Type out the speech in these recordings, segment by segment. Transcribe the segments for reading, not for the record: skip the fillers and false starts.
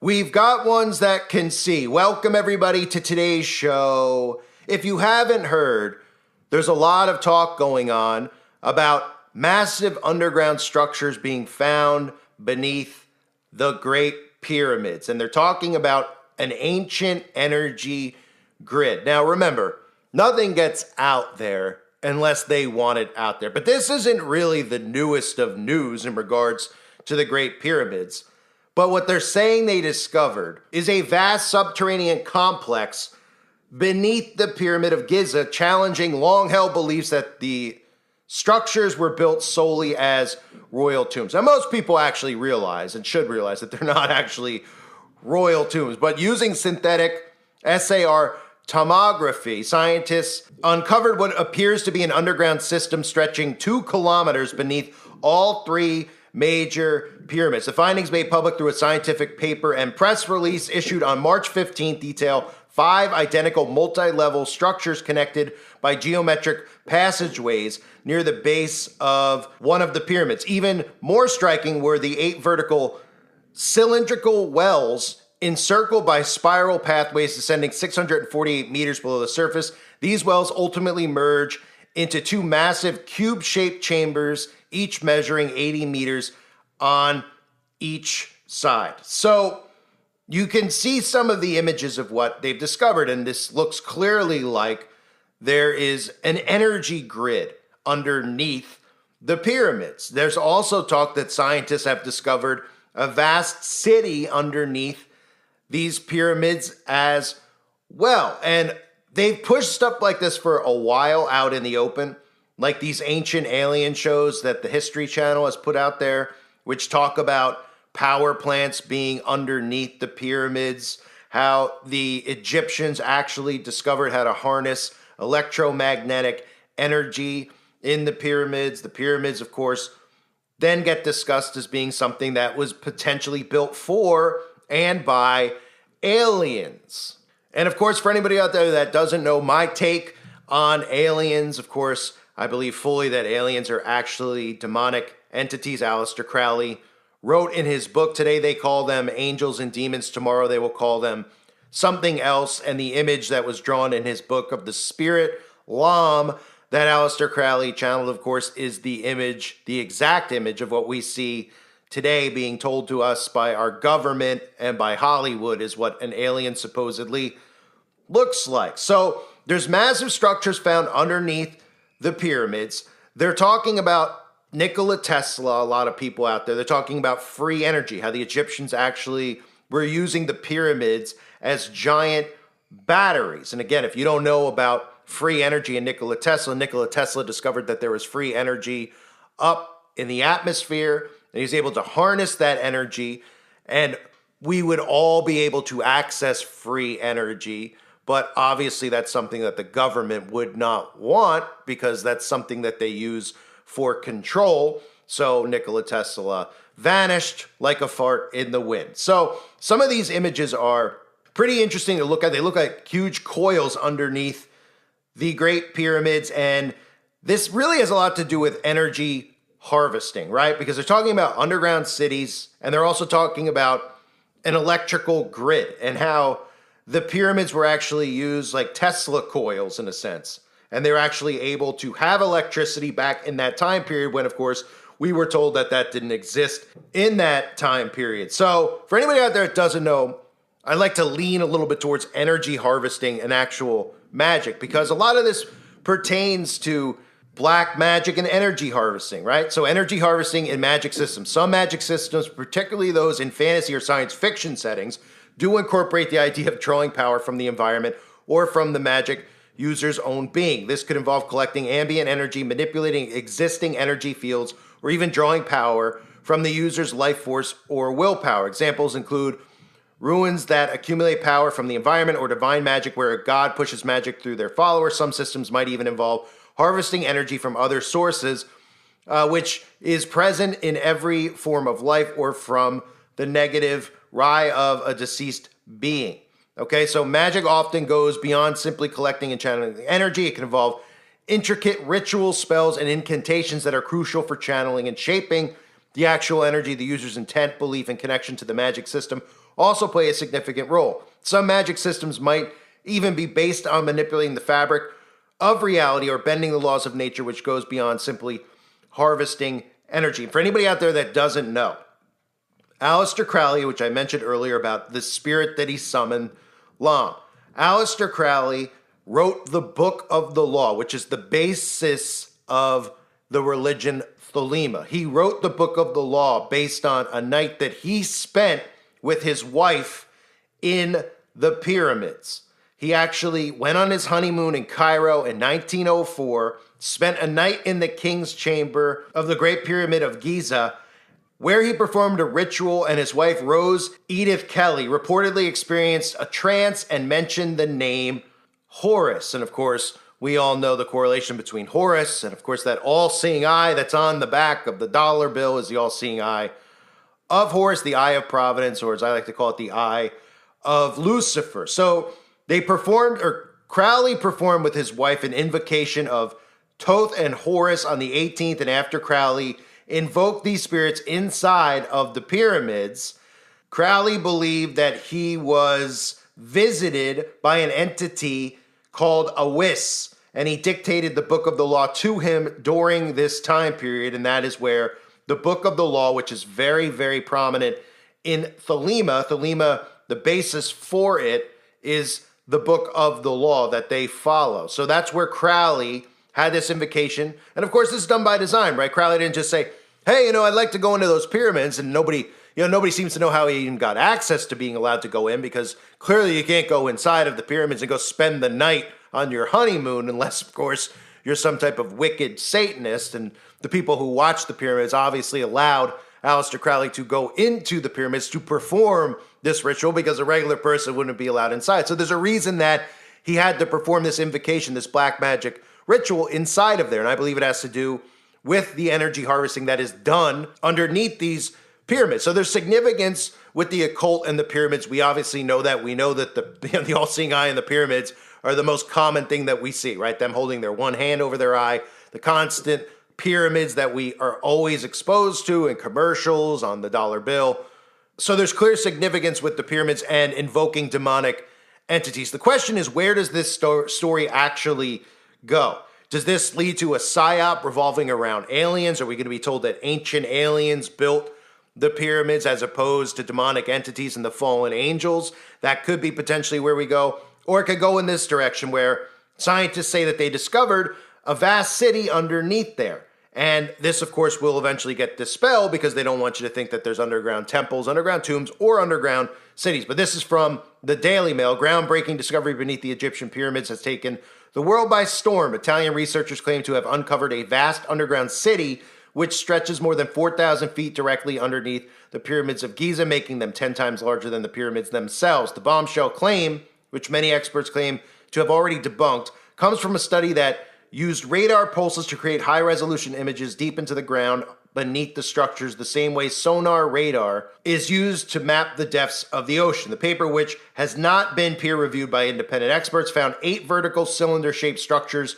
We've got ones that can see. Welcome, everybody, to today's show. If you haven't heard, there's a lot of talk going on about massive underground structures being found beneath the Great Pyramids. And they're talking about an ancient energy grid. Now, remember, nothing gets out there unless they want it out there. But this isn't really the newest of news in regards to the Great Pyramids. But what they're saying they discovered is a vast subterranean complex beneath the Pyramid of Giza, challenging long-held beliefs that the structures were built solely as royal tombs. Now, most people actually realize and should realize that they're not actually royal tombs, but using synthetic SAR tomography, scientists uncovered what appears to be an underground system stretching 2 kilometers beneath all 3 major pyramids. The findings made public through a scientific paper and press release issued on March 15th detail 5 identical multi-level structures connected by geometric passageways near the base of one of the pyramids. Even more striking were the 8 vertical cylindrical wells encircled by spiral pathways descending 648 meters below the surface. These wells ultimately merge into 2 massive cube-shaped chambers, each measuring 80 meters on each side. So you can see some of the images of what they've discovered, and this looks clearly like there is an energy grid underneath the pyramids. There's also talk that scientists have discovered a vast city underneath these pyramids as well. And they've pushed stuff like this for a while out in the open, like these ancient alien shows that the History Channel has put out there, which talk about power plants being underneath the pyramids, how the Egyptians actually discovered how to harness electromagnetic energy in the pyramids. The pyramids, of course, then get discussed as being something that was potentially built for and by aliens. And of course, for anybody out there that doesn't know my take on aliens, of course, I believe fully that aliens are actually demonic entities. Aleister Crowley wrote in his book, today they call them angels and demons, tomorrow they will call them something else. And the image that was drawn in his book of the spirit Lam that Aleister Crowley channeled, of course, is the image, the exact image of what we see today being told to us by our government and by Hollywood is what an alien supposedly looks like. So there's massive structures found underneath the pyramids. They're talking about Nikola Tesla, a lot of people out there. They're talking about free energy, how the Egyptians actually were using the pyramids as giant batteries. And again, if you don't know about free energy and Nikola Tesla discovered that there was free energy up in the atmosphere, and he's able to harness that energy, and we would all be able to access free energy. But obviously that's something that the government would not want because that's something that they use for control. So Nikola Tesla vanished like a fart in the wind. So some of these images are pretty interesting to look at. They look like huge coils underneath the Great Pyramids, and this really has a lot to do with energy harvesting, right? Because they're talking about underground cities, and they're also talking about an electrical grid and how the pyramids were actually used like Tesla coils in a sense. And they're actually able to have electricity back in that time period when, of course, we were told that that didn't exist in that time period. So for anybody out there that doesn't know, I like to lean a little bit towards energy harvesting and actual magic because a lot of this pertains to black magic and energy harvesting, right? So energy harvesting in magic systems. Some magic systems, particularly those in fantasy or science fiction settings, do incorporate the idea of drawing power from the environment or from the magic user's own being. This could involve collecting ambient energy, manipulating existing energy fields, or even drawing power from the user's life force or willpower. Examples include runes that accumulate power from the environment or divine magic where a god pushes magic through their followers. Some systems might even involve harvesting energy from other sources, which is present in every form of life or from the negative rai of a deceased being. Okay, so magic often goes beyond simply collecting and channeling energy. It can involve intricate ritual spells and incantations that are crucial for channeling and shaping the actual energy, the user's intent, belief, and connection to the magic system also play a significant role. Some magic systems might even be based on manipulating the fabric of reality or bending the laws of nature, which goes beyond simply harvesting energy. For anybody out there that doesn't know, Aleister Crowley, which I mentioned earlier about the spirit that he summoned, Lam. Aleister Crowley wrote the Book of the Law, which is the basis of the religion Thelema. He wrote the Book of the Law based on a night that he spent with his wife in the pyramids. He actually went on his honeymoon in Cairo in 1904, spent a night in the king's chamber of the Great Pyramid of Giza, where he performed a ritual, and his wife, Rose Edith Kelly, reportedly experienced a trance and mentioned the name Horus. And of course, we all know the correlation between Horus and, of course, that all-seeing eye that's on the back of the dollar bill is the all-seeing eye of Horus, the Eye of Providence, or as I like to call it, the Eye of Lucifer. So they performed, or Crowley performed with his wife, an invocation of Thoth and Horus on the 18th, and after Crowley invoked these spirits inside of the pyramids, Crowley believed that he was visited by an entity called Awis, and he dictated the Book of the Law to him during this time period, and that is where the Book of the Law, which is very, very prominent in Thelema, the basis for it is the Book of the Law that they follow. So that's where Crowley had this invocation, and of course this is done by design, right? Crowley didn't just say, hey, I'd like to go into those pyramids, and nobody seems to know how he even got access to being allowed to go in, because clearly you can't go inside of the pyramids and go spend the night on your honeymoon unless, of course, you're some type of wicked Satanist. And the people who watched the pyramids obviously allowed Aleister Crowley to go into the pyramids to perform this ritual, because a regular person wouldn't be allowed inside. So there's a reason that he had to perform this invocation, this black magic ritual inside of there. And I believe it has to do with the energy harvesting that is done underneath these pyramids. So there's significance with the occult and the pyramids. We obviously know that. We know that the all-seeing eye and the pyramids are the most common thing that we see, right? Them holding their one hand over their eye, the constant pyramids that we are always exposed to in commercials, on the dollar bill. So there's clear significance with the pyramids and invoking demonic entities. The question is, where does this story actually go? Does this lead to a psyop revolving around aliens? Are we going to be told that ancient aliens built the pyramids as opposed to demonic entities and the fallen angels? That could be potentially where we go. Or it could go in this direction, where scientists say that they discovered a vast city underneath there. And this, of course, will eventually get dispelled, because they don't want you to think that there's underground temples, underground tombs, or underground cities. But this is from the Daily Mail. Groundbreaking discovery beneath the Egyptian pyramids has taken the world by storm. Italian researchers claim to have uncovered a vast underground city which stretches more than 4,000 feet directly underneath the pyramids of Giza, making them 10 times larger than the pyramids themselves. The bombshell claim, which many experts claim to have already debunked, comes from a study that used radar pulses to create high-resolution images deep into the ground beneath the structures, the same way sonar radar is used to map the depths of the ocean. The paper, which has not been peer-reviewed by independent experts, found 8 vertical cylinder-shaped structures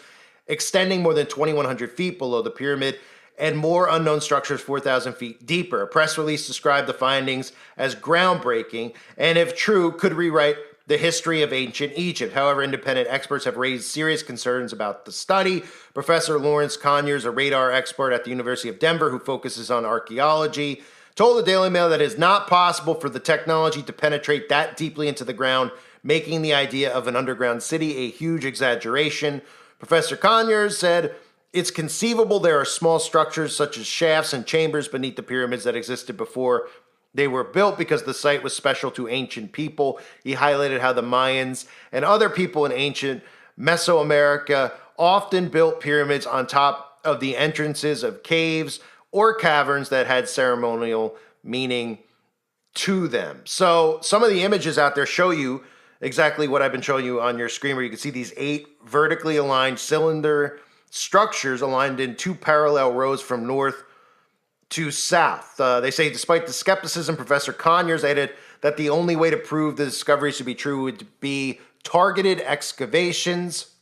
extending more than 2,100 feet below the pyramid, and more unknown structures 4,000 feet deeper. A press release described the findings as groundbreaking, and if true, could rewrite the history of ancient Egypt. However, independent experts have raised serious concerns about the study. Professor Lawrence Conyers, a radar expert at the University of Denver who focuses on archaeology, told the Daily Mail that it is not possible for the technology to penetrate that deeply into the ground, making the idea of an underground city a huge exaggeration. Professor Conyers said, it's conceivable there are small structures such as shafts and chambers beneath the pyramids that existed before they were built, because the site was special to ancient people. He highlighted how the Mayans and other people in ancient Mesoamerica often built pyramids on top of the entrances of caves or caverns that had ceremonial meaning to them. So some of the images out there show you exactly what I've been showing you on your screen, where you can see these 8 vertically aligned cylinder structures aligned in 2 parallel rows from north to south. They say, despite the skepticism, Professor Conyers added that the only way to prove the discoveries to be true would be targeted excavations.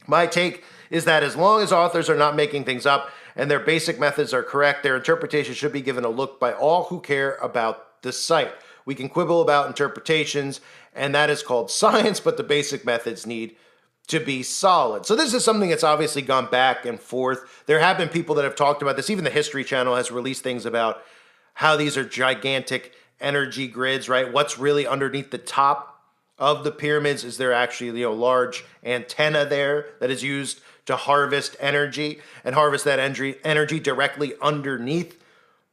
My take is that as long as authors are not making things up and their basic methods are correct, their interpretation should be given a look by all who care about the site. We can quibble about interpretations, and that is called science, but the basic methods need to be solid. So this is something that's obviously gone back and forth. There have been people that have talked about this. Even the History Channel has released things about how these are gigantic energy grids, right? What's really underneath the top of the pyramids? Is there actually, large antenna there that is used to harvest energy and harvest that energy directly underneath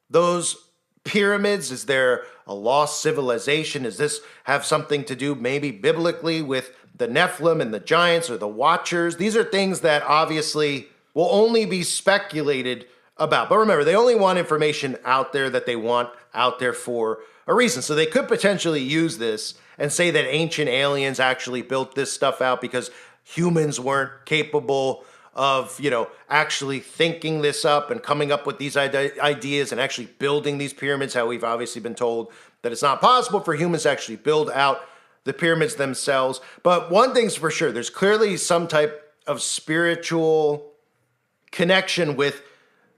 those pyramids? Is there a lost civilization? Does this have something to do maybe biblically with the Nephilim and the giants or the Watchers? These are things that obviously will only be speculated about. But remember, they only want information out there that they want out there for a reason. So they could potentially use this and say that ancient aliens actually built this stuff out because humans weren't capable of, actually thinking this up and coming up with these ideas and actually building these pyramids, how we've obviously been told that it's not possible for humans to actually build out the pyramids themselves. But one thing's for sure, there's clearly some type of spiritual connection with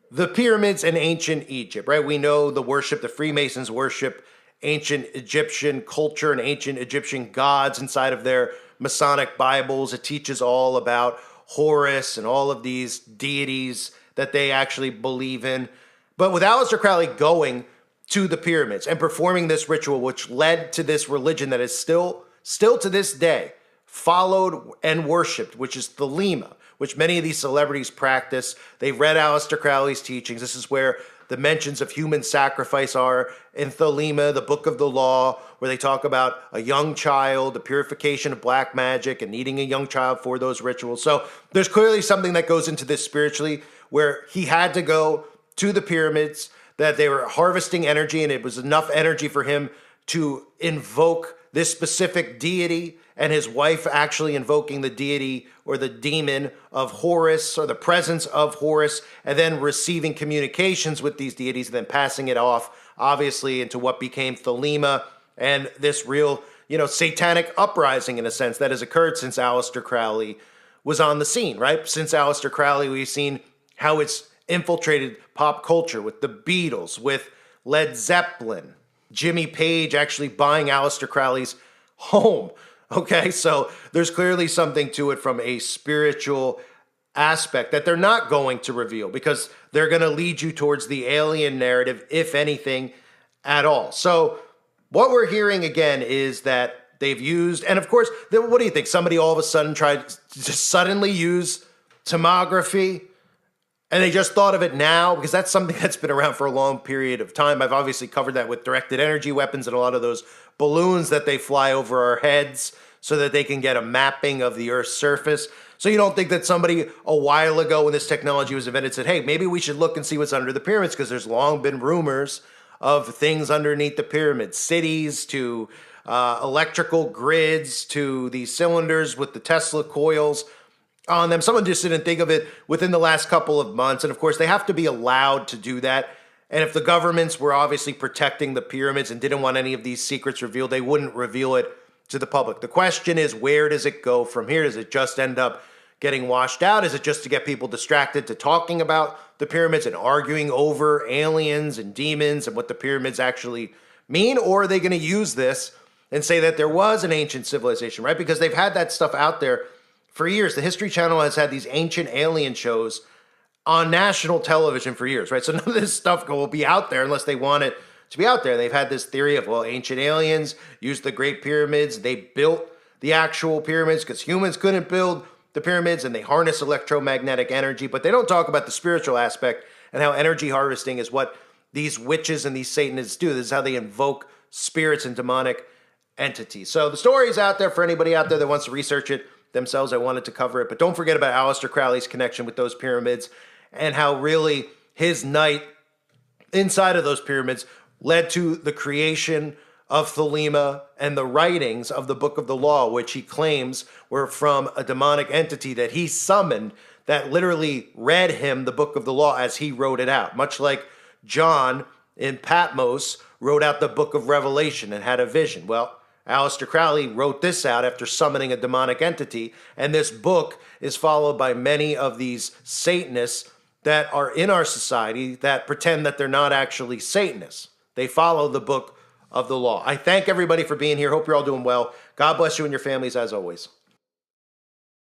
the pyramids in ancient Egypt, right? We know the Freemasons worship ancient Egyptian culture and ancient Egyptian gods inside of their Masonic Bibles. It teaches all about Horus and all of these deities that they actually believe in. But with Aleister Crowley going to the pyramids and performing this ritual, which led to this religion that is still to this day followed and worshipped, which is Thelema, which many of these celebrities practice. They've read Aleister Crowley's teachings. This is where the mentions of human sacrifice are in Thelema, the Book of the Law, where they talk about a young child, the purification of black magic, and needing a young child for those rituals. So there's clearly something that goes into this spiritually, where he had to go to the pyramids, that they were harvesting energy, and it was enough energy for him to invoke this specific deity, and his wife actually invoking the deity or the demon of Horus, or the presence of Horus, and then receiving communications with these deities and then passing it off, obviously, into what became Thelema and this real, satanic uprising, in a sense, that has occurred since Aleister Crowley was on the scene, right? Since Aleister Crowley, we've seen how it's infiltrated pop culture with the Beatles, with Led Zeppelin, Jimmy Page actually buying Aleister Crowley's home. Okay, so there's clearly something to it from a spiritual aspect that they're not going to reveal, because they're going to lead you towards the alien narrative, if anything at all. So what we're hearing again is that they've used, and of course, what do you think? Somebody all of a sudden tried to just suddenly use tomography, and they just thought of it now, because that's something that's been around for a long period of time. I've obviously covered that with directed energy weapons and a lot of those balloons that they fly over our heads so that they can get a mapping of the Earth's surface. So you don't think that somebody a while ago when this technology was invented said, hey, maybe we should look and see what's under the pyramids, because there's long been rumors of things underneath the pyramids, cities to electrical grids to these cylinders with the Tesla coils on them. Someone just didn't think of it within the last couple of months. And of course, they have to be allowed to do that. And if the governments were obviously protecting the pyramids and didn't want any of these secrets revealed, they wouldn't reveal it to the public. The question is, where does it go from here? Does it just end up getting washed out? Is it just to get people distracted to talking about the pyramids and arguing over aliens and demons and what the pyramids actually mean? Or are they going to use this and say that there was an ancient civilization, right? Because they've had that stuff out there for years. The History Channel has had these ancient alien shows on national television for years, right? So none of this stuff will be out there unless they want it to be out there. They've had this theory of, well, ancient aliens used the Great Pyramids. They built the actual pyramids because humans couldn't build the pyramids, and they harness electromagnetic energy. But they don't talk about the spiritual aspect and how energy harvesting is what these witches and these Satanists do. This is how they invoke spirits and demonic entities. So the story is out there for anybody out there that wants to research it themselves. I wanted to cover it. But don't forget about Aleister Crowley's connection with those pyramids and how really his night inside of those pyramids led to the creation of Thelema and the writings of the Book of the Law, which he claims were from a demonic entity that he summoned that literally read him the Book of the Law as he wrote it out. Much like John in Patmos wrote out the Book of Revelation and had a vision. Well, Aleister Crowley wrote this out after summoning a demonic entity, and this book is followed by many of these Satanists that are in our society that pretend that they're not actually Satanists. They follow the Book of the law. I thank everybody for being here. Hope you're all doing well. God bless you and your families as always.